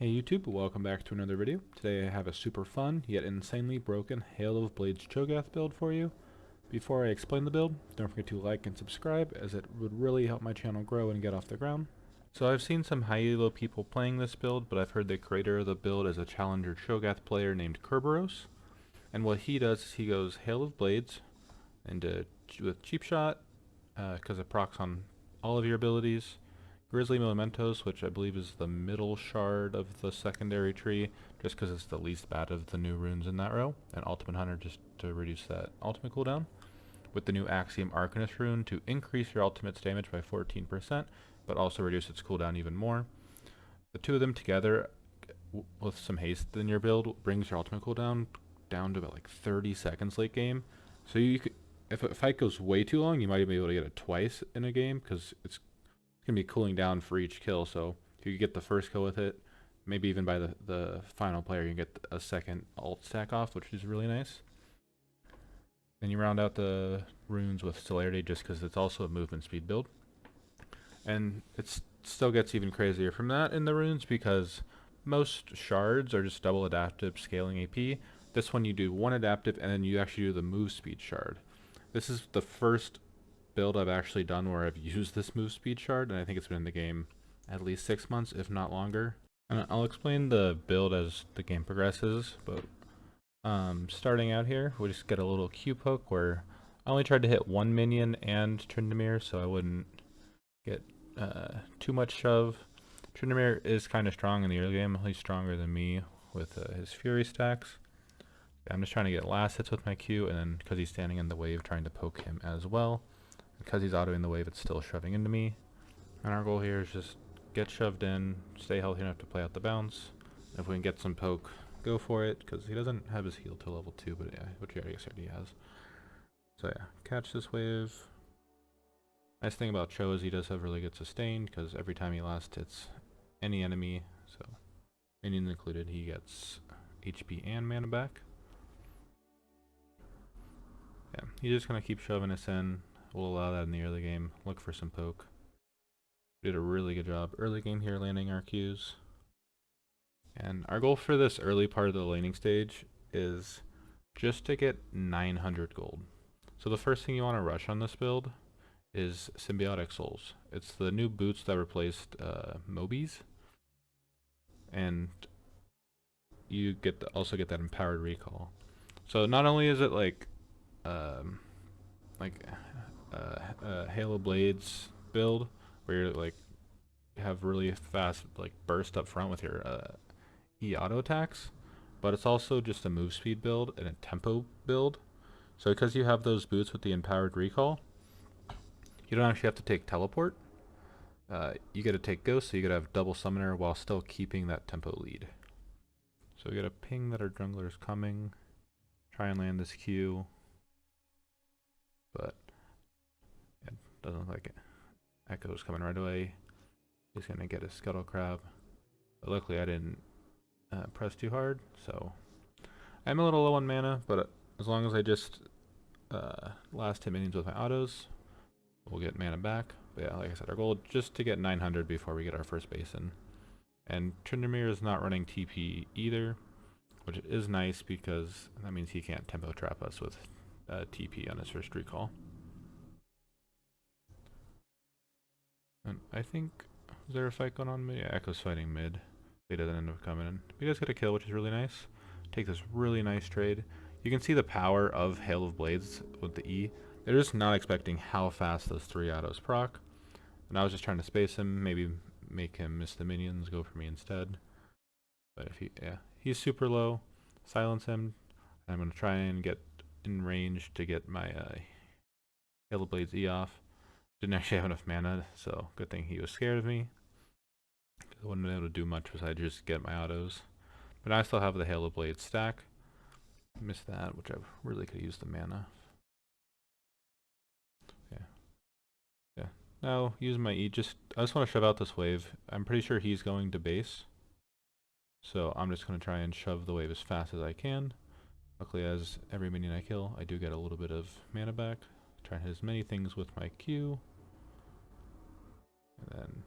Hey YouTube, welcome back to another video. Today I have a super fun, yet insanely broken Hail of Blades Chogath build for you. Before I explain the build, don't forget to like and subscribe, as it would really help my channel grow and get off the ground. So I've seen some high elo people playing this build, but I've heard the creator of the build is a challenger Chogath player named Kerberos. And what he does is he goes Hail of Blades into with Cheap Shot, because it procs on all of your abilities. Grizzly Mementos, which I believe is the middle shard of the secondary tree, just because it's the least bad of the new runes in that row. And Ultimate Hunter, just to reduce that ultimate cooldown. With the new Axiom Arcanist rune to increase your ultimate's damage by 14%, but also reduce its cooldown even more. The two of them together, with some haste in your build, brings your ultimate cooldown down to about like 30 seconds late game. So you could, if a fight goes way too long, you might be able to get it twice in a game, because it's going to be cooling down for each kill. So if you get the first kill with it, maybe even by the final player, you get a second ult stack off, which is really nice. Then you round out the runes with Celerity, just because it's also a movement speed build. And it still gets even crazier from that in the runes, because most shards are just double adaptive scaling AP. This one you do one adaptive, and then you actually do the move speed shard. This is the first build I've actually done where I've used this move speed shard, and I think it's been in the game at least 6 months, if not longer. And I'll explain the build as the game progresses, but starting out here, we just get a little Q poke where I only tried to hit one minion and Tryndamere, so I wouldn't get too much shove. Tryndamere is kind of strong in the early game. He's stronger than me with his Fury stacks. I'm just trying to get last hits with my Q, and then because he's standing in the wave, trying to poke him as well. Because he's autoing the wave, it's still shoving into me. And our goal here is just get shoved in, stay healthy enough to play out the bounce. If we can get some poke, go for it, because he doesn't have his heal till level 2, but yeah, which I guess already has. So yeah, catch this wave. Nice thing about Cho is he does have really good sustain, because every time he last hits any enemy, so minions included, he gets HP and mana back. Yeah, he's just going to keep shoving us in. We'll allow that in the early game. Look for some poke. Did a really good job early game here landing our Qs. And our goal for this early part of the laning stage is just to get 900 gold. So the first thing you want to rush on this build is Symbiotic Souls. It's the new boots that replaced Mobies. And you also get that empowered recall. So not only is it like Halo Blades build where you're like have really fast like burst up front with your E auto attacks, but it's also just a move speed build and a tempo build. So because you have those boots with the empowered recall, you don't actually have to take teleport. You get to take ghost, so you get to have double summoner while still keeping that tempo lead. So we get a ping that our jungler is coming. Try and land this Q, but it doesn't look like it. Echo's coming right away. He's gonna get a scuttle crab, but luckily I didn't press too hard, so I'm a little low on mana, but as long as I just last hit minions with my autos, we'll get mana back. But yeah, like I said, our goal is just to get 900 before we get our first basin. And Tryndamere is not running TP either, which is nice because that means he can't tempo trap us with TP on his first recall. And I think, is there a fight going on mid? Yeah, Echo's fighting mid. He doesn't end up coming in. He does get a kill, which is really nice. Take this really nice trade. You can see the power of Hail of Blades with the E. They're just not expecting how fast those 3 autos proc. And I was just trying to space him, maybe make him miss the minions, go for me instead. But if he's super low. Silence him. I'm going to try and get in range to get my Hail of Blades E off. Didn't actually have enough mana, so good thing he was scared of me. I wouldn't have been able to do much besides just get my autos. But I still have the Hail of Blades stack. Missed that, which I really could use the mana. Yeah. Now, use my E. I just want to shove out this wave. I'm pretty sure he's going to base. So I'm just going to try and shove the wave as fast as I can. Luckily, as every minion I kill, I do get a little bit of mana back. Try and hit as many things with my Q. And then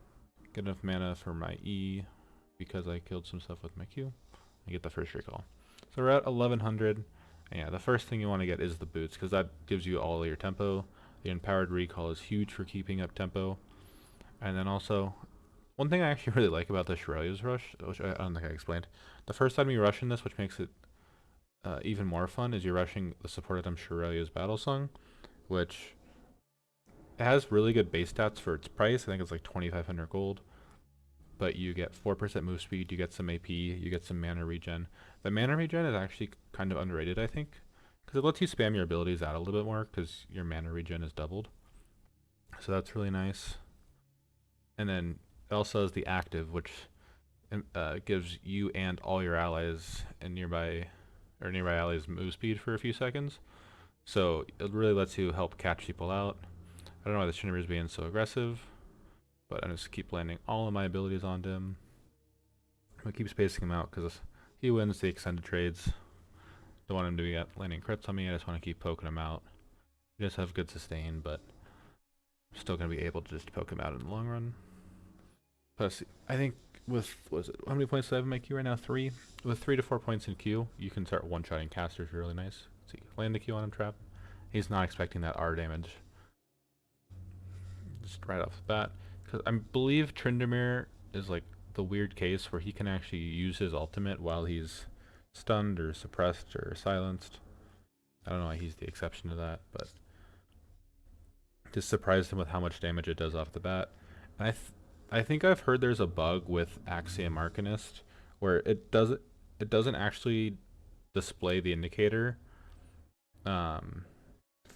get enough mana for my E. because I killed some stuff with my Q. I get the first recall. So we're at 1100. And yeah, the first thing you want to get is the boots, because that gives you all your tempo. The empowered recall is huge for keeping up tempo. And then also, one thing I actually really like about the Shirelia's rush, which I don't think I explained, the first time you rush in this, which makes it even more fun, is you're rushing the support item Shirelia's Battle Song, which it has really good base stats for its price. I think it's like 2,500 gold. But you get 4% move speed, you get some AP, you get some mana regen. The mana regen is actually kind of underrated, I think, because it lets you spam your abilities out a little bit more because your mana regen is doubled. So that's really nice. And then it also has the active, which gives you and all your allies and nearby allies move speed for a few seconds. So it really lets you help catch people out. I don't know why the Tryndamere is being so aggressive, but I just keep landing all of my abilities onto him. I keep spacing him out because he wins the extended trades. Don't want him to be landing crits on me. I just want to keep poking him out. He does have good sustain, but I'm still going to be able to just poke him out in the long run. Plus, I think with, how many points do I have in my Q right now? 3? With 3 to 4 points in Q, you can start one-shotting casters really nice. See, land the Q on him, trap. He's not expecting that R damage. Just right off the bat. Because I believe Tryndamere is like the weird case where he can actually use his ultimate while he's stunned or suppressed or silenced. I don't know why he's the exception to that, but just surprised him with how much damage it does off the bat. And I think I've heard there's a bug with Axiom Arcanist where it doesn't actually display the indicator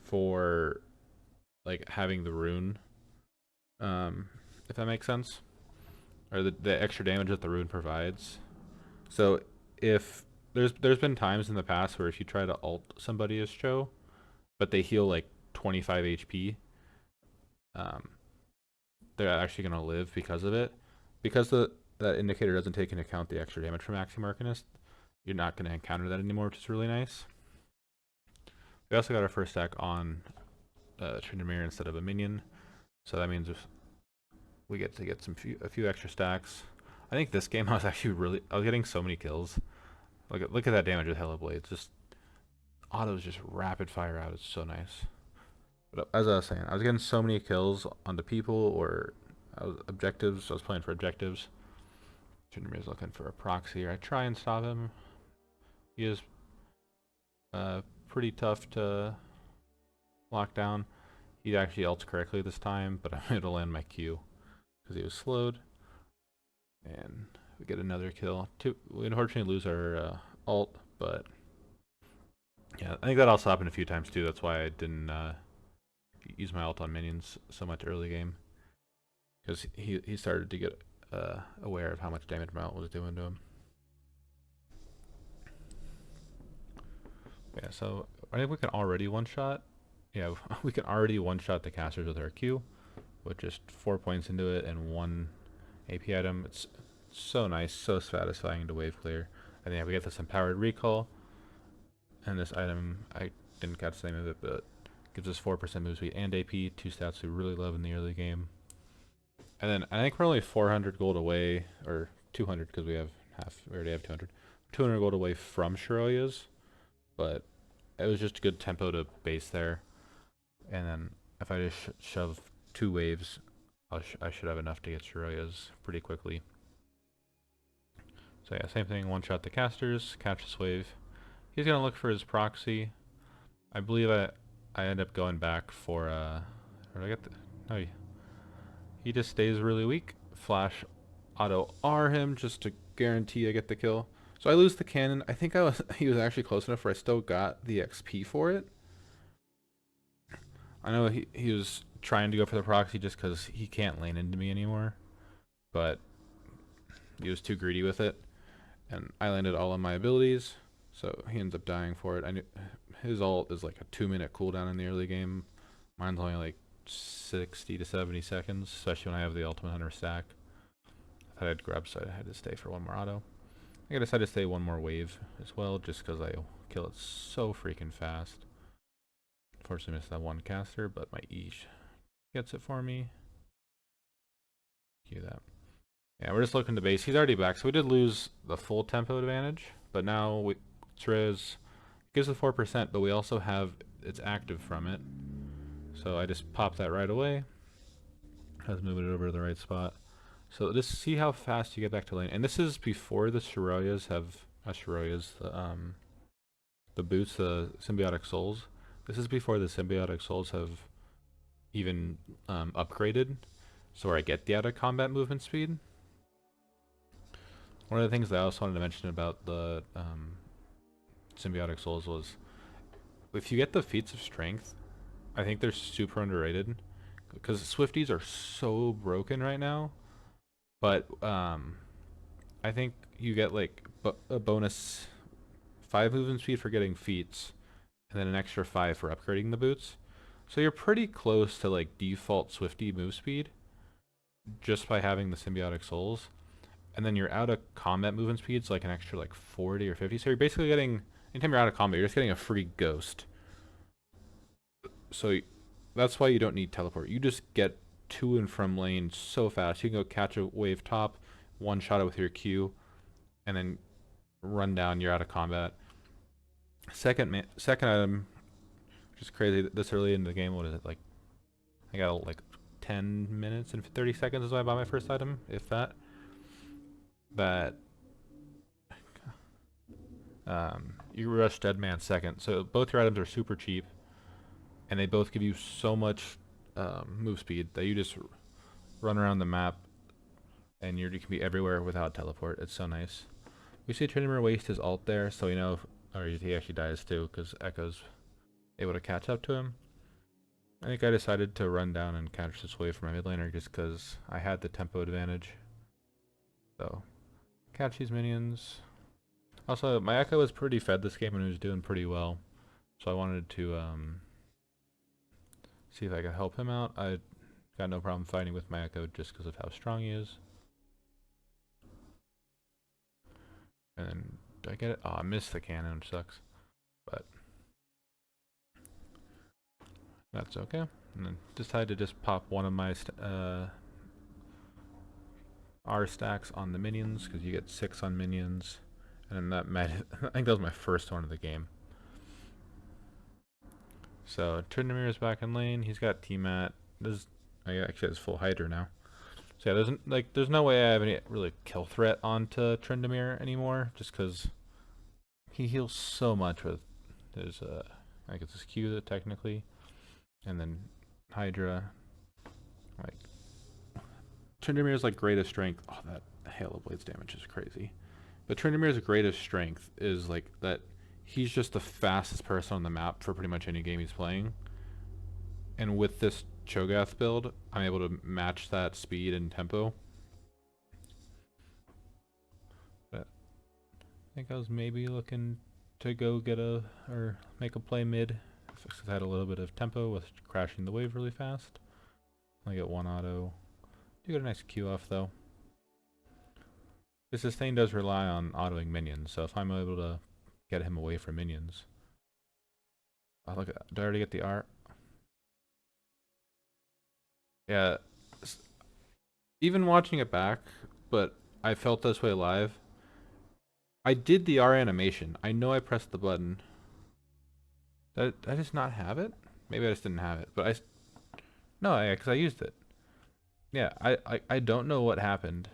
for like having the rune, if that makes sense, or the extra damage that the rune provides. So if there's been times in the past where if you try to ult somebody as Cho, but they heal like 25 HP, they're actually going to live because of it. Because that indicator doesn't take into account the extra damage from Axiom Arcanist, you're not going to encounter that anymore, which is really nice. We also got our first stack on Tryndamere instead of a minion, so that means we get to get a few extra stacks. I think this game I was getting so many kills. Look at that damage with Hella Blades. Just autos just rapid fire out. It's so nice. But as I was saying, I was getting so many kills on the people or objectives. I was playing for objectives. Tryndamere's looking for a proxy, or I try and stop him. He is pretty tough to lock down. He actually ults correctly this time, but I'm able to land my Q because he was slowed. And we get another kill. We unfortunately lose our ult, but yeah, I think that also happened a few times too. That's why I didn't use my ult on minions so much early game, because he started to get aware of how much damage my ult was doing to him. Yeah, so I think we can already one-shot. Yeah, we can already one-shot the casters with our Q, with just 4 points into it and 1 AP item. It's so nice, so satisfying to wave clear. And yeah, we get this empowered recall, and this item, I didn't catch the name of it, but gives us 4% move speed and AP, 2 stats we really love in the early game. And then I think we're only 400 gold away, or 200 because we already have 200. 200 gold away from Shirelia's, but it was just good tempo to base there. And then if I just shove 2 waves, I should have enough to get Shirelia's pretty quickly. So yeah, same thing, one-shot the casters, catch this wave. He's going to look for his proxy. I believe I end up going back for, where did I get the, no, he just stays really weak. Flash auto R him just to guarantee I get the kill. So I lose the cannon. I think he was actually close enough where I still got the XP for it. I know he was trying to go for the proxy just because he can't lane into me anymore, but he was too greedy with it, and I landed all of my abilities, so he ends up dying for it. I knew his ult is like a 2-minute cooldown in the early game. Mine's only like 60 to 70 seconds, especially when I have the Ultimate Hunter stack. I thought I'd grab, so I had to stay for one more auto. I decided to stay one more wave as well, just because I kill it so freaking fast. Unfortunately missed that one caster, but my E gets it for me. Cue that. Yeah, we're just looking to base. He's already back, so we did lose the full tempo advantage, but now it's Riz. Gives us 4%, but we also have it's active from it. So I just pop that right away. Let's move it over to the right spot. So just see how fast you get back to lane. And this is before the Shiroyas have the boots, the symbiotic souls. This is before the symbiotic souls have even upgraded. So where I get the out of combat movement speed. One of the things that I also wanted to mention about the symbiotic souls was if you get the feats of strength, I think they're super underrated because Swifties are so broken right now. But I think you get like a bonus 5 movement speed for getting feats, and then an extra 5 for upgrading the boots. So you're pretty close to like default Swifty move speed just by having the symbiotic souls. And then your out of combat movement speed's like an extra like 40 or 50. So you're basically getting, anytime you're out of combat, you're just getting a free ghost. So that's why you don't need teleport. You just get to and from lane so fast. You can go catch a wave top, one shot it with your Q, and then run down. You're out of combat. Second item, which is crazy. This early in the game, what is it like? I got like 10 minutes and 30 seconds is when I buy my first item, if that. You rush Dead Man second. So both your items are super cheap, and they both give you so much move speed that you just run around the map, and you can be everywhere without teleport. It's so nice. We see Tryndamere waste his ult there, so we know, or he actually dies too, because Echo's able to catch up to him. I think I decided to run down and catch this wave for my mid laner just because I had the tempo advantage. So, catch these minions. Also, my Echo was pretty fed this game and he was doing pretty well. So I wanted to see if I could help him out. I got no problem fighting with my Echo just because of how strong he is. And then, did I get it? Oh, I missed the cannon, which sucks. But that's okay. And then decided to just pop one of my R stacks on the minions, because you get 6 on minions. And then that met, I think that was my first one of the game. So Tryndamere is back in lane. He's got T-Mat. I actually has full Hydra now. So yeah, there's no way I have any really kill threat onto Tryndamere anymore, just because he heals so much with his I guess his Q technically, and then Hydra. Like Tryndamere's like greatest strength. Oh, that Hail of Blades damage is crazy. But Tryndamere's greatest strength is like that he's just the fastest person on the map for pretty much any game he's playing. And with this Chogath build, I'm able to match that speed and tempo. But I think I was maybe looking to go get or make a play mid. Because I had a little bit of tempo with crashing the wave really fast. I get 1 auto. Do get a nice Q off though. This thing does rely on autoing minions, so if I'm able to get him away from minions. Oh, look at that. Did I already get the R? Yeah. Even watching it back, but I felt this way live. I did the R animation. I know I pressed the button. Did I just not have it? Maybe I just didn't have it, but no, because I used it. Yeah, I don't know what happened.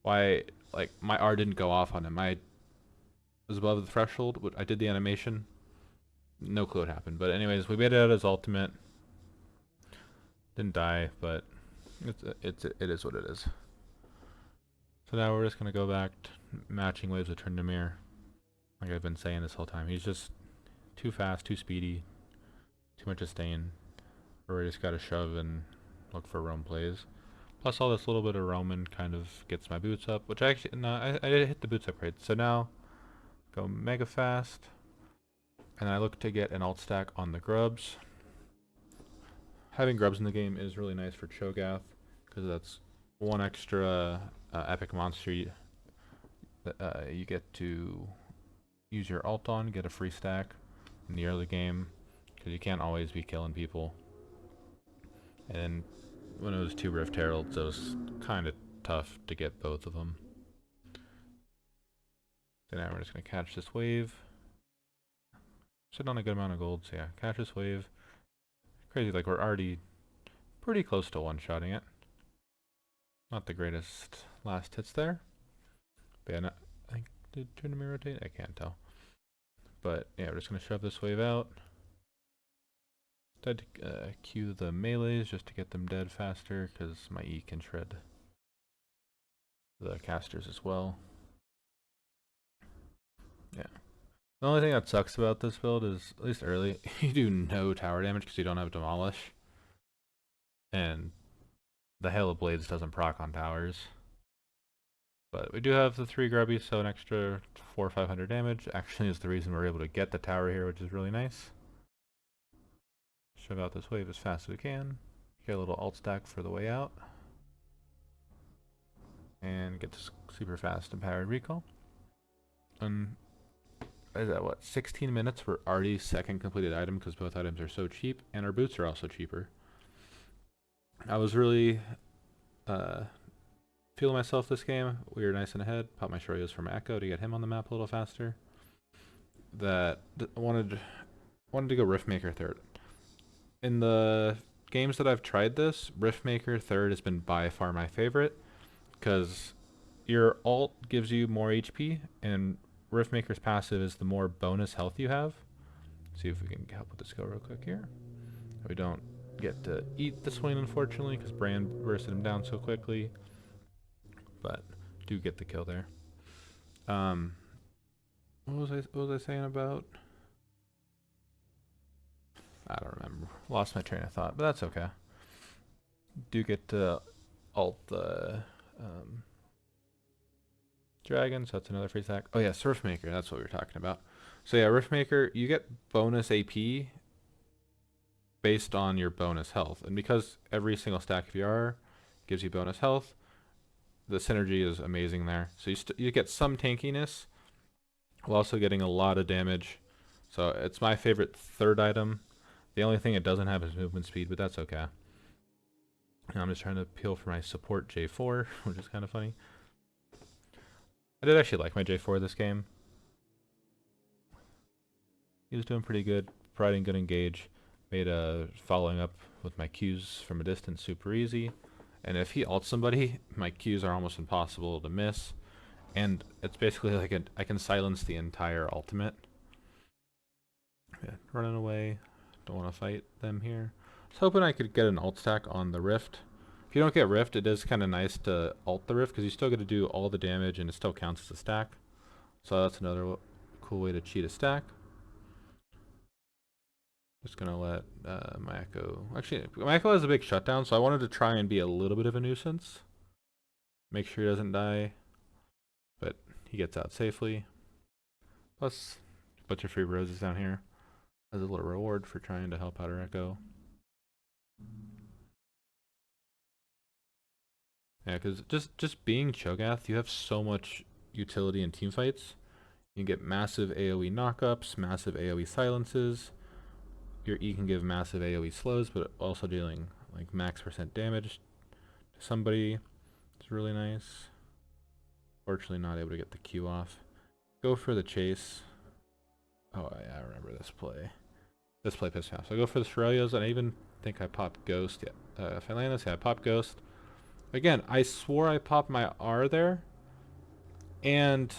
Why, like, my R didn't go off on him. I was above the threshold. I did the animation. No clue what happened. But anyways, we made it out as ultimate. Didn't die, but it is what it is. So now we're just gonna go back to matching waves with Tryndamere. Like I've been saying this whole time. He's just too fast, too speedy, too much sustain. Or we just gotta shove and look for roam plays. Plus all this little bit of Roman kind of gets my boots up, which I did hit the boots upgrade. So now, go mega fast, and I look to get an alt stack on the grubs. Having grubs in the game is really nice for Chogath, because that's one extra epic monster you get to use your alt on, get a free stack in the early game, because you can't always be killing people. And when it was 2 Rift Heralds, it was kind of tough to get both of them. So now we're just going to catch this wave. Sitting on a good amount of gold, so yeah, catch this wave. Crazy, like we're already pretty close to one-shotting it. Not the greatest last hits there. But yeah, I think, did Tryndamere rotate? I can't tell. But yeah, we're just going to shove this wave out. Tried to cue the melees just to get them dead faster, because my E can shred the casters as well. Yeah. The only thing that sucks about this build is, at least early, you do no tower damage because you don't have Demolish. And the Hail of Blades doesn't proc on towers. But we do have the 3 grubbies, so an extra 400 or 500 damage actually is the reason we're able to get the tower here, which is really nice. Shove out this wave as fast as we can. Get a little alt stack for the way out. And get this super fast empowered recall. Is that what? 16 minutes for already second completed item because both items are so cheap, and our boots are also cheaper. I was really feeling myself this game. We were nice and ahead. Popped my Shurios from Echo to get him on the map a little faster. Wanted to go Riftmaker third. In the games that I've tried this, Riftmaker third has been by far my favorite because your alt gives you more HP and Riftmaker's passive is the more bonus health you have. See if we can help with the skill real quick here. We don't get to eat the Swain unfortunately because Bran bursted him down so quickly, but do get the kill there. What was I saying about? I don't remember. Lost my train of thought, but that's okay. Do get to alt the dragon, so that's another free stack. Oh yeah, Riftmaker, that's what we were talking about. So yeah, Riftmaker, you get bonus AP based on your bonus health. And because every single stack of VR gives you bonus health, the synergy is amazing there. So you get some tankiness while also getting a lot of damage. So it's my favorite third item. The only thing it doesn't have is movement speed, but that's okay. And I'm just trying to appeal for my support J4, which is kind of funny. I did actually like my J4 this game. He was doing pretty good, providing good engage. Made following up with my Qs from a distance super easy. And if he ults somebody, my Qs are almost impossible to miss. And it's basically like I can silence the entire ultimate. Yeah, running away. Don't want to fight them here. I was hoping I could get an alt stack on the Rift. If you don't get Rift, it is kind of nice to alt the Rift because you still get to do all the damage and it still counts as a stack. So that's another cool way to cheat a stack. Just gonna let my Echo... Actually, my Echo has a big shutdown, so I wanted to try and be a little bit of a nuisance. Make sure he doesn't die. But he gets out safely. Plus, a bunch of free roses down here as a little reward for trying to help out our Echo. Yeah, because just being Chogath, you have so much utility in teamfights. You can get massive AoE knockups, massive AoE silences. Your E can give massive AoE slows, but also dealing like max % damage to somebody. It's really nice. Fortunately not able to get the Q off. Go for the chase. Oh yeah, I remember this play. This play pissed me off. So I go for the Shurelios, and I even think I popped Ghost. Yeah, if I land this, yeah, I popped Ghost. Again, I swore I popped my R there, and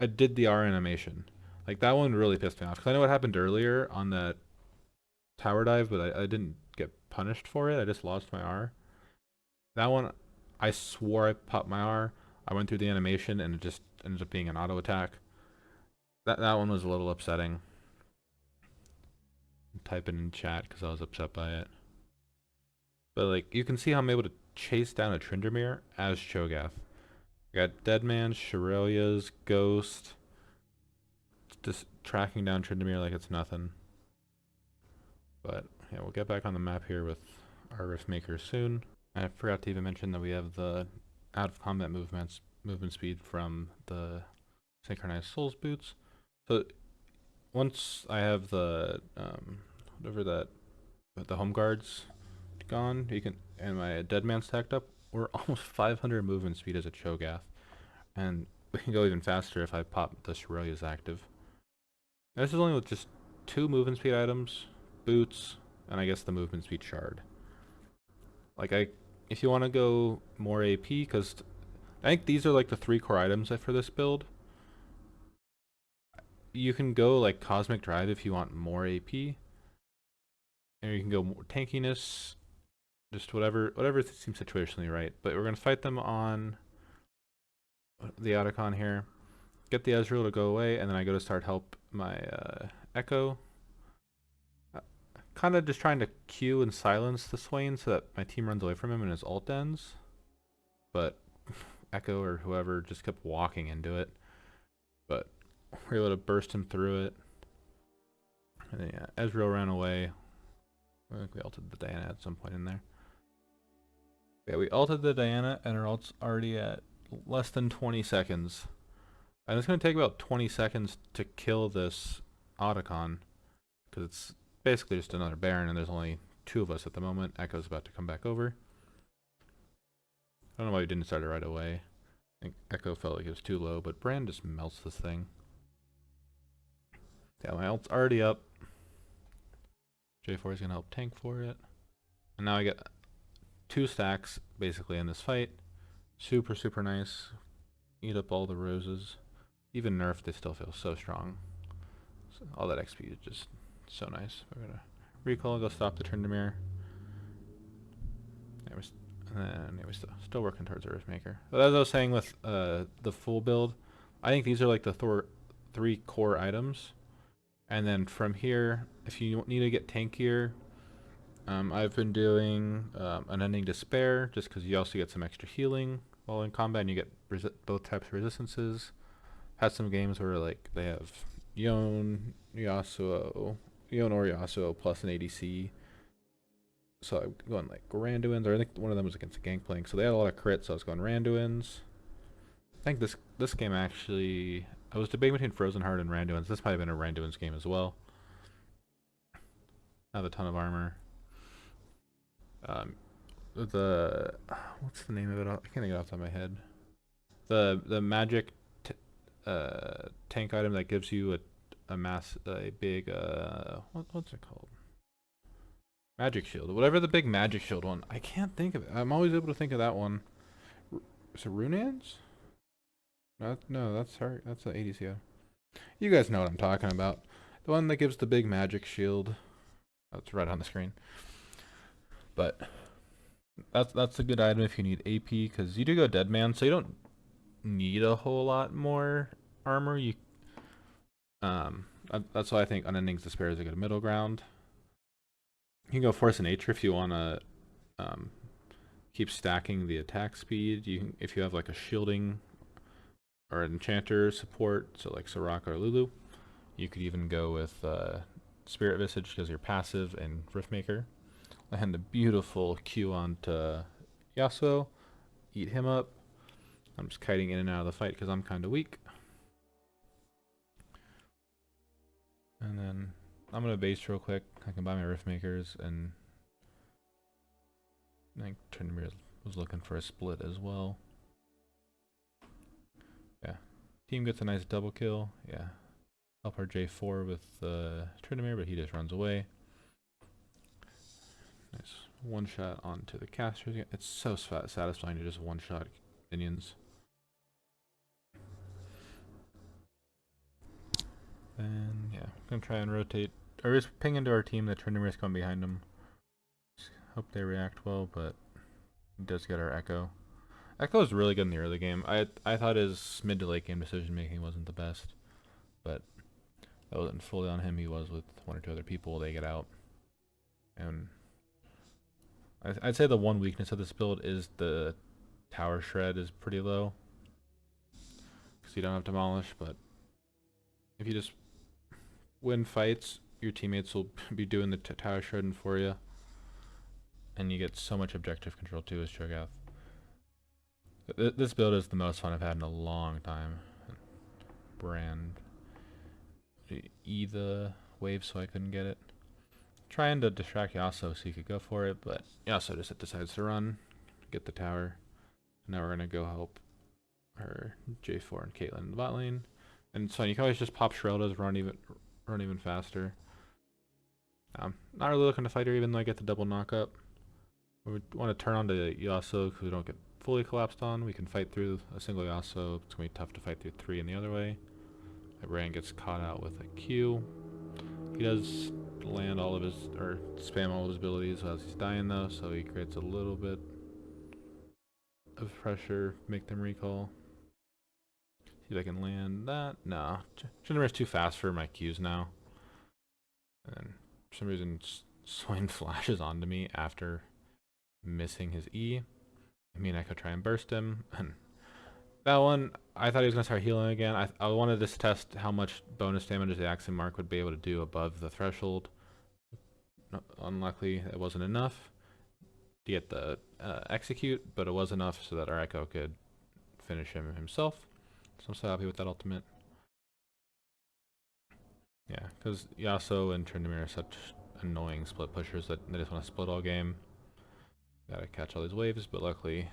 I did the R animation. Like, that one really pissed me off, because I know what happened earlier on that tower dive, but I didn't get punished for it. I just lost my R. That one, I swore I popped my R. I went through the animation, and it just ended up being an auto attack. That one was a little upsetting. I'm typing in chat because I was upset by it. But like, you can see how I'm able to chase down a Tryndamere as Chogath. I got Deadman, Shurelios, Ghost. Just tracking down Tryndamere like it's nothing. But yeah, we'll get back on the map here with our Riftmaker soon. I forgot to even mention that we have the out of combat movement speed from the Synchronized Souls boots. So once I have the whatever that the home guards gone, you can, and my Deadman stacked up, we're almost 500 movement speed as a Chogath, and we can go even faster if I pop the Shirelia's active. And this is only with just 2 movement speed items, boots, and I guess the movement speed shard. Like if you want to go more AP, because I think these are like the 3 core items for this build. You can go like Cosmic Drive if you want more AP, and you can go more tankiness, just whatever seems situationally right. But we're gonna fight them on the Otacon here, get the Ezreal to go away, and then I go to start help my Echo. Kind of just trying to cue and silence the Swain so that my team runs away from him and his ult ends. But Echo or whoever just kept walking into it. But we're able to burst him through it. And then, yeah, Ezreal ran away. I think we ulted the Diana at some point in there. Yeah, we ulted the Diana and our ult's already at less than 20 seconds. And it's going to take about 20 seconds to kill this Otacon. Because it's basically just another Baron and there's only 2 of us at the moment. Echo's about to come back over. I don't know why we didn't start it right away. I think Echo felt like it was too low, but Brand just melts this thing. Yeah, my ult's already up. J4 is going to help tank for it. And now I get 2 stacks basically in this fight. Super, super nice. Eat up all the roses. Even nerfed, they still feel so strong. So all that XP is just so nice. We're going to recall, go stop the Tryndamere. And we're still working towards a Riftmaker. But as I was saying with the full build, I think these are like the 3 core items. And then from here, if you need to get tankier, I've been doing Unending Despair, just because you also get some extra healing while in combat, and you get both types of resistances. Had some games where like they have Yone or Yasuo plus an ADC. So I'm going like Randuins, or I think one of them was against Gangplank. So they had a lot of crit, so I was going Randuins. I think this game actually, I was debating between Frozen Heart and Randuins. This might have been a Randuins game as well. I have a ton of armor. What's the name of it? I can't think of it off the top of my head. The magic tank item that gives you a big what's it called? Magic shield. Whatever the big magic shield one. I can't think of it. I'm always able to think of that one. Is it Runans? No, that's her. That's the ADC. You guys know what I'm talking about. The one that gives the big magic shield. That's right on the screen. But that's a good item if you need AP, because you do go Deadman, so you don't need a whole lot more armor. That's why I think Unending Despair is a good middle ground. You can go Force of Nature if you want to keep stacking the attack speed. If you have like a shielding or an enchanter support, so like Soraka or Lulu, you could even go with Spirit Visage because you're passive and Riftmaker. And a beautiful Q onto Yasuo. Eat him up. I'm just kiting in and out of the fight because I'm kind of weak. And then I'm going to base real quick. I can buy my Riftmakers, and I think Tryndamere was looking for a split as well. Yeah. Team gets a nice double kill. Yeah. Help our J4 with Tryndamere, but he just runs away. Nice. One shot onto the casters. It's so satisfying to just one shot minions. And yeah, I'm gonna try and rotate, or just ping into our team that Tryndamere is coming behind him. Just hope they react well, but he does get our Echo. Echo is really good in the early game. I thought his mid to late game decision making wasn't the best, but that wasn't fully on him. He was with 1 or 2 other people. They get out, and I'd say the one weakness of this build is the tower shred is pretty low, because you don't have demolish. But if you just win fights, your teammates will be doing the tower shredding for you, and you get so much objective control too as Chogath. This build is the most fun I've had in a long time. Brand. E the wave so I couldn't get it. Trying to distract Yasuo so he could go for it, but Yasuo just decides to run. get the tower. Now we're gonna go help her J4 and Caitlyn in the bot lane. And so you can always just pop Sherelda's, run even faster. Not really looking to fight her even though I get the double knock up. We want to turn on to Yasuo because we don't get fully collapsed on. We can fight through a single Yasuo. It's going to be tough to fight through 3 in the other way. My Brand gets caught out with a Q. He does land all of his, or spam all of his abilities as he's dying though, so he creates a little bit of pressure, make them recall. See if I can land that. No. Tryndamere too fast for my Qs now. And for some reason, Swain flashes onto me after missing his E. I mean, I could try and burst him. And that one, I thought he was going to start healing again. I wanted to test how much bonus damage the Axiom Mark would be able to do above the threshold. Unluckily, it wasn't enough to get the execute, but it was enough so that our Echo could finish him himself. So I'm so happy with that ultimate. Yeah, because Yasuo and Tryndamere are such annoying split pushers that they just want to split all game. Gotta catch all these waves, but luckily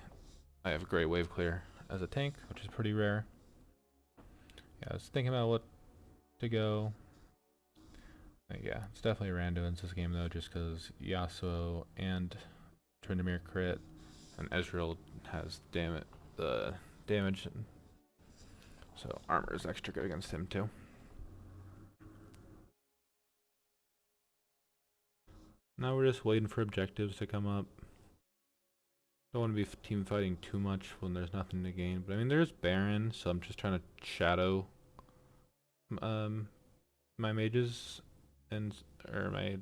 I have great wave clear as a tank, which is pretty rare. Yeah, I was thinking about what to go. Yeah, it's definitely Randuin's this game though, just because Yasuo and Tryndamere crit, and Ezreal has the damage, and so armor is extra good against him too. Now we're just waiting for objectives to come up. Don't want to be team fighting too much when there's nothing to gain, but I mean there's Baron, so I'm just trying to shadow my mages and my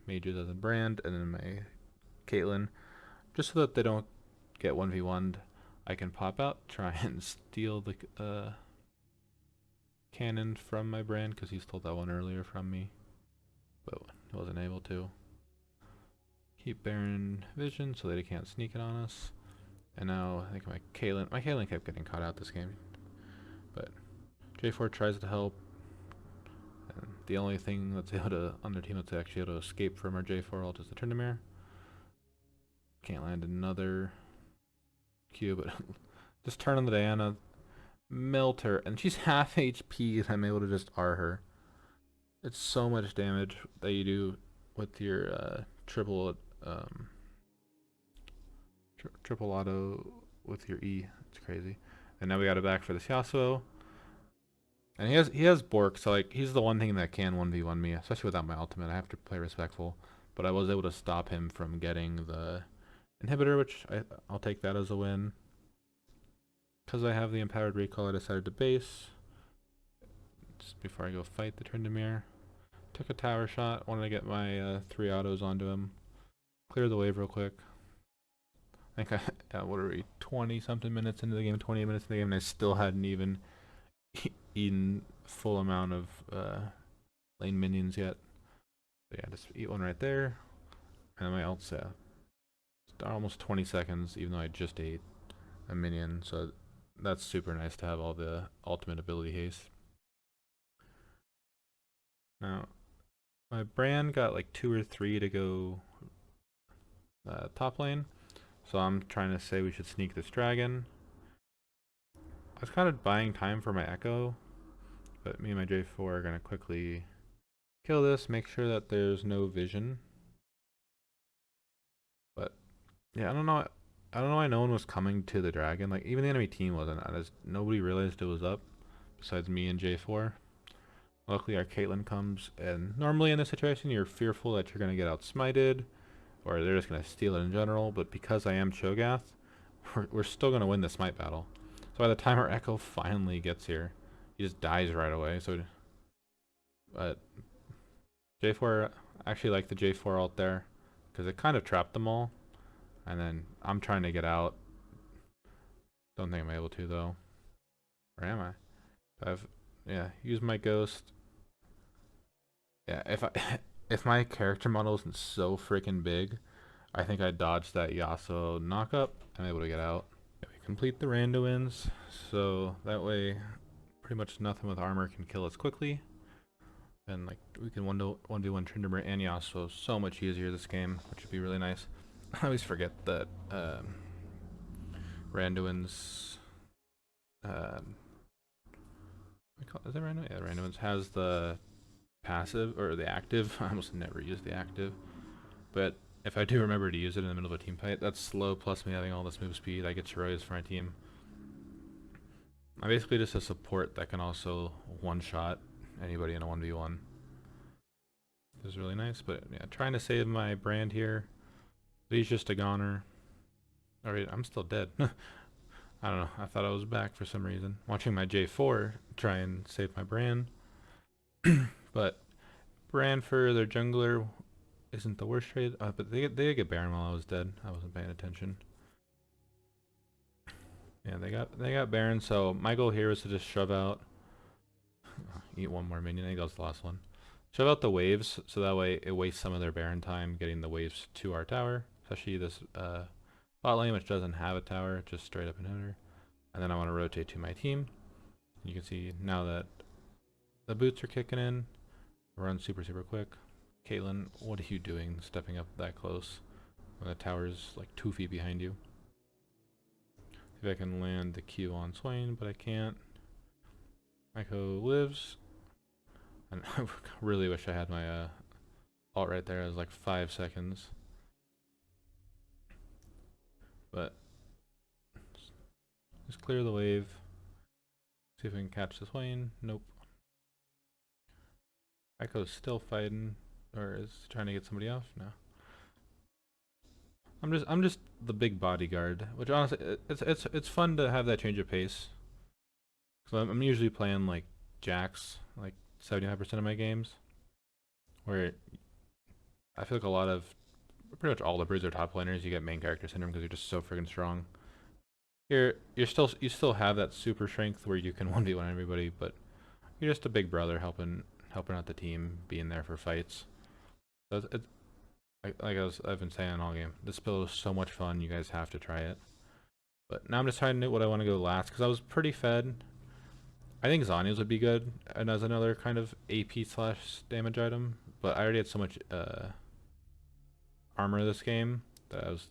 mages as a Brand, and then my Caitlyn, just so that they don't get 1v1'd. I can pop out, try and steal the cannon from my Brand because he stole that one earlier from me, but he wasn't able to. Keep Baron vision so that he can't sneak it on us. And now I think my Caitlyn kept getting caught out this game, but J4 tries to help. And the only thing that's able to on their team that's actually able to escape from our J4 ult is the Tryndamere. Can't land another Q, but just turn on the Diana, melt her, and she's half HP, and I'm able to just R her. It's so much damage that you do with your triple auto with your E. It's crazy. And now we got it back for this Yasuo. And he has Bork, so like he's the one thing that can 1v1 me, especially without my ultimate. I have to play respectful. But I was able to stop him from getting the inhibitor, which I'll take that as a win. Because I have the empowered recall, I decided to base just before I go fight the Tryndamere. Took a tower shot, wanted to get my 3 autos onto him. Clear the wave real quick. I think what are we, 20 something minutes into the game, 28 minutes into the game, and I still hadn't even eaten full amount of lane minions yet. So yeah, just eat one right there. And my ult's almost 20 seconds, even though I just ate a minion, so that's super nice to have all the ultimate ability haste. Now, my Brand got like 2 or 3 to go top lane, so I'm trying to say we should sneak this dragon. I was kind of buying time for my Echo, but me and my J4 are going to quickly kill this, make sure that there's no vision. But yeah, I don't know why no one was coming to the dragon. Like even the enemy team wasn't. Nobody realized it was up besides me and J4. Luckily our Caitlyn comes, and normally in this situation you're fearful that you're going to get outsmited or they're just going to steal it in general, but because I am Chogath, we're still going to win the smite battle. So by the time our Echo finally gets here, he just dies right away. So but J4, I actually like the J4 ult there because it kind of trapped them all, and then I'm trying to get out. Don't think I'm able to though. Or am I? Yeah, use my ghost. Yeah, if my character model isn't so freaking big, I think I dodged that Yasuo knockup. I'm able to get out. Yeah, we complete the Randuins, so that way pretty much nothing with armor can kill us quickly. And like we can 1v1 Tryndamere and Yasuo so much easier this game, which would be really nice. I always forget that Randuin's is it Randuin? Yeah, Randuin's has the passive or the active. I almost never use the active, but if I do remember to use it in the middle of a team fight, that's slow plus me having all this move speed. I get Chiroyas for my team. I'm basically just a support that can also one-shot anybody in a 1v1. This is really nice, but yeah, trying to save my brand here. But he's just a goner. Alright, I'm still dead. I don't know, I thought I was back for some reason. Watching my J4 try and save my brand. But brand for their jungler isn't the worst trade, but they get Baron while I was dead. I wasn't paying attention. Yeah, they got Baron, so my goal here is to just shove out. Eat one more minion. I think that was the last one. Shove out the waves, so that way it wastes some of their Baron time getting the waves to our tower, especially this bot lane, which doesn't have a tower, just straight up inhibitor. And then I want to rotate to my team. You can see now that the boots are kicking in. Run super quick. Caitlyn, what are you doing stepping up that close when the tower's like 2 feet behind you? See if I can land the Q on Swain, but I can't. Echo lives. And I really wish I had my ult right there. It was like 5 seconds. But just clear the wave. See if we can catch the Swain. Nope. Echo's still fighting, or is trying to get somebody off. No. I'm just the big bodyguard, which honestly it's fun to have that change of pace. So I'm usually playing like Jax, like 75% of my games, where I feel like a lot of pretty much all the Bruiser top laners you get main character syndrome because you're just so freaking strong. You still have that super strength where you can 1v1 everybody, but you're just a big brother helping out the team, being there for fights. So I've been saying all game, this build is so much fun. You guys have to try it. But now I'm just trying to know what I want to go last because I was pretty fed. I think Zhonya's would be good and as another kind of AP / damage item, but I already had so much armor this game that I was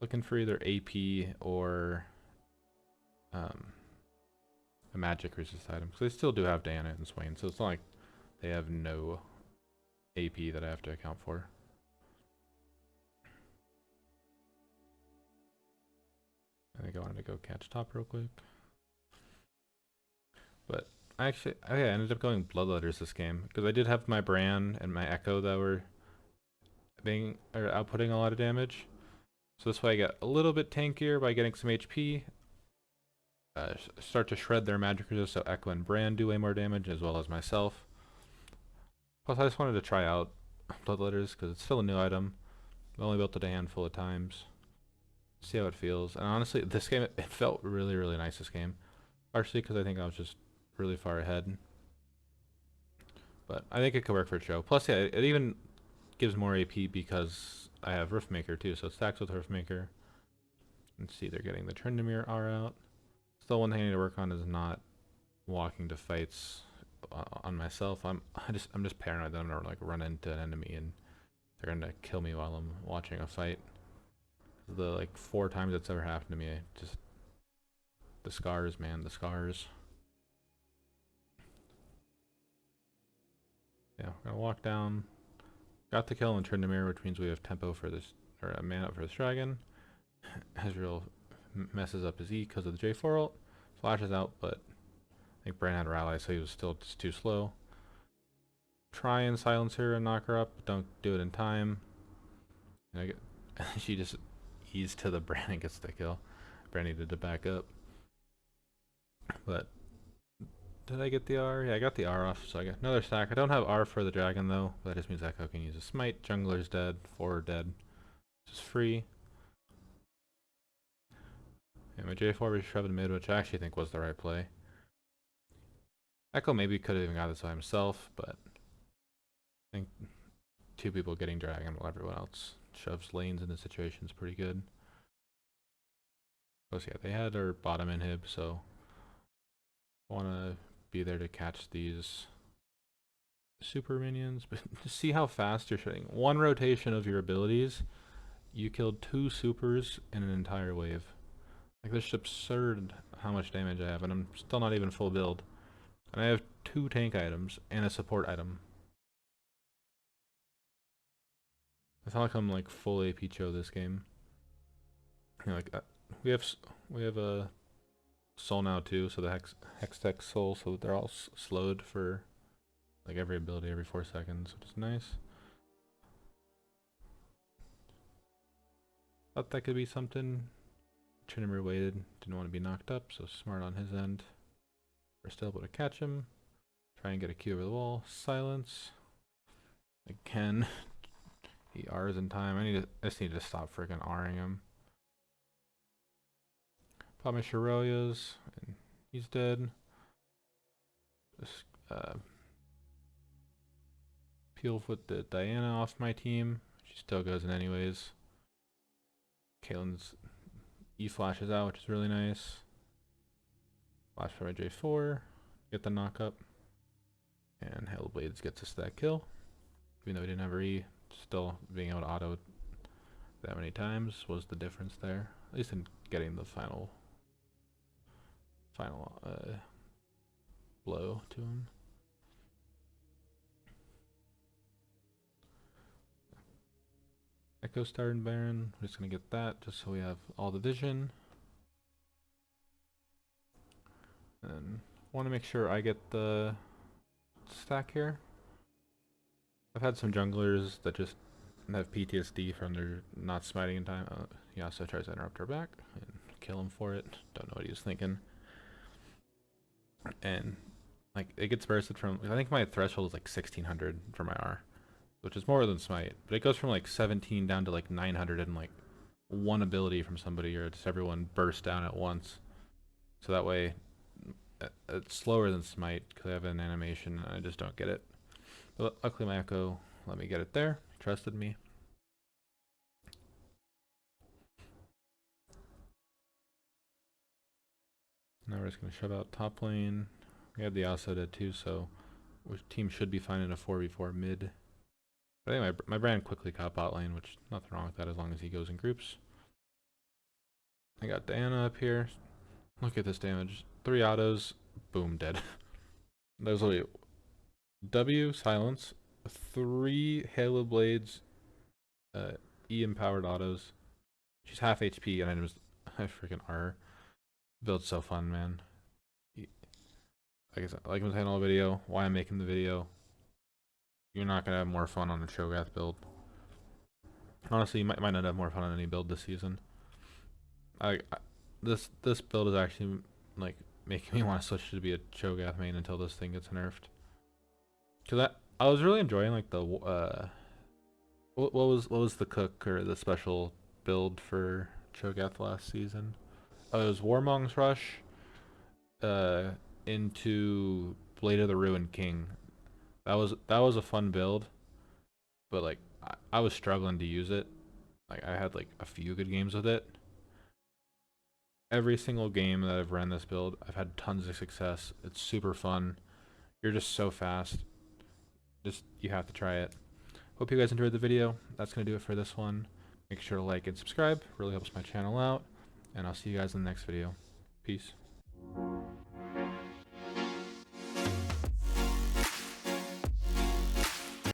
looking for either AP or a magic resist item because they still do have Diana and Swain, so it's not like they have no AP that I have to account for. I think I wanted to go catch top real quick. But I ended up going Bloodletters this game because I did have my Bran and my Echo that were outputting a lot of damage. So this way I get a little bit tankier by getting some HP. Start to shred their magic resist so Echo and Bran do way more damage as well as myself. Plus I just wanted to try out Bloodletters because it's still a new item. I've only built it a handful of times. See how it feels. And honestly, this game, it felt really nice this game. Partially because I think I was just really far ahead. But I think it could work for Cho. Plus, yeah, it even gives more AP because I have Riftmaker too, so it stacks with Riftmaker. Let's see, they're getting the Tryndamere R out. Still one thing I need to work on is not walking to fights on myself. I'm just paranoid that I'm gonna like run into an enemy and they're gonna kill me while I'm watching a fight. The like 4 times that's ever happened to me, just the scars, man, the scars. Yeah, we're gonna walk down. Got the kill on Tryndamere, which means we have tempo for this, or a man up for this dragon. Ezreal messes up his E because of the J4 ult. Flashes out, but I think Bran had rally, so he was still just too slow. Try and silence her and knock her up, but don't do it in time. And she just eased to the Bran and gets the kill. Bran needed to back up. But did I get the R? Yeah, I got the R off, so I got another stack. I don't have R for the dragon though, but that just means Echo can use a smite. Jungler's dead, 4 are dead. Just free. Yeah, my J4 was shoved in mid, which I actually think was the right play. Echo maybe could have even got this by himself, but I think 2 people getting dragon while everyone else shoves lanes in this situation is pretty good. Plus, yeah, they had their bottom inhib, so I want to be there to catch these super minions. But to see how fast you're shooting. 1 rotation of your abilities, you killed 2 supers in an entire wave. Like, this is absurd how much damage I have, and I'm still not even full build. And I have 2 tank items and a support item. It's not like I'm like full AP Cho this game. You know, like we have a soul now too, so the Hextech soul, so they're all slowed for like every ability every 4 seconds, which is nice. Thought that could be something. Trinimir waited, didn't want to be knocked up, so smart on his end. We're still able to catch him. Try and get a Q over the wall. Silence. Again. He R's in time. I just need to stop freaking R'ing him. Pop my Shirelias, and he's dead. Just peel with the Diana off my team. She still goes in anyways. Caitlyn's E flashes out, which is really nice. Flash for my J4, get the knock up. And Hail Blades gets us that kill. Even though we didn't have her E, still being able to auto that many times was the difference there. At least in getting the final blow to him. Echo Star and Baron. We're just gonna get that just so we have all the vision. And want to make sure I get the stack here. I've had some junglers that just have PTSD from their not smiting in time. He also tries to interrupt our back and kill him for it. Don't know what he was thinking. And like it gets bursted from, I think my threshold is like 1600 for my R, which is more than smite, but it goes from like 17 down to like 900 and like one ability from somebody, or just everyone bursts down at once. So that way it's slower than smite because I have an animation and I just don't get it. But luckily my Echo let me get it there. He trusted me. Now we're just going to shove out top lane. We have the Asa dead too, so our team should be fine in a 4v4 mid. But anyway, my brand quickly caught bot lane, which nothing wrong with that as long as he goes in groups. I got Diana up here. Look at this damage. 3 autos, boom, dead. There's literally W, silence, 3 Halo Blades, E empowered autos. She's half HP and I just freaking R. Build's so fun, man. Like I said, like I was saying all the video, why I'm making the video. You're not gonna have more fun on the Chogath build. Honestly, you might not have more fun on any build this season. This build is actually like making me want to switch to be a Chogath main until this thing gets nerfed. Cause I was really enjoying like the what was the cook or the special build for Chogath last season? Oh, it was Warmong's Rush into Blade of the Ruined King. That was a fun build, but like I was struggling to use it. Like I had like a few good games with it. Every single game that I've ran this build, I've had tons of success. It's super fun. You're just so fast. You have to try it. Hope you guys enjoyed the video. That's gonna do it for this one. Make sure to like and subscribe. Really helps my channel out. And I'll see you guys in the next video. Peace.